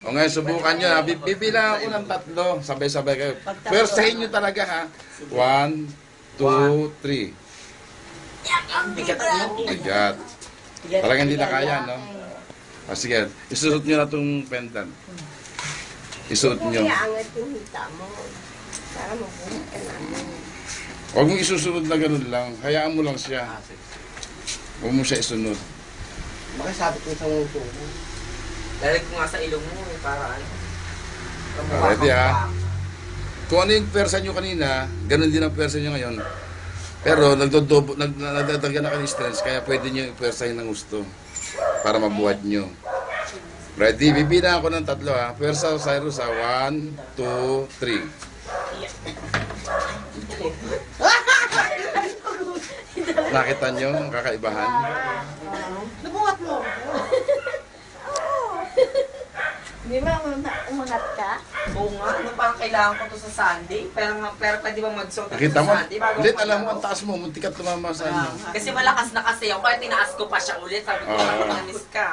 O ngayon, subukan nyo ha. Bibilang ako ng 3. Sabay-sabay kayo. Pwersahin nyo talaga ha. 1, 2, 3. Bigat mo. Bigat. Talagang hindi na kaya, no? Sige, isuot nyo na itong pendant. Isuot nyo. Iangat yung hita mo. Para mabuhat ka namin. Huwag mo isusunod na ganun lang. Hayaan mo lang siya. Huwag mo siya isunod. Baka sabi ko sa nguso mo. Lalag ko nga sa ilong mo eh, para ano. Ready ha? Kung ano yung persa nyo kanina, ganun din ang persa nyo ngayon. Pero nagdadagan na kayo ng strength, kaya pwede nyo i-persahin ng gusto para mabuhat nyo. Ready? Bibilang ako ng 3 ha. Persa o Cyrus ha. 1, 2, 3. Nakita nyo ang kakaibahan? Nabuhat mo. Di ba umangat ka? Oo nga, ano parang kailangan ko to sa Sunday? Pero pwede ba mag-suot Nakita sa mo? Sunday? bago Ulit, ako alam mo, ang mag-out? taas mo. Muntikat tumama sa ano. Kasi malakas na kasi ako, kaya tinaas ko pa siya ulit. Sabi ko, Oo. parang miss ka.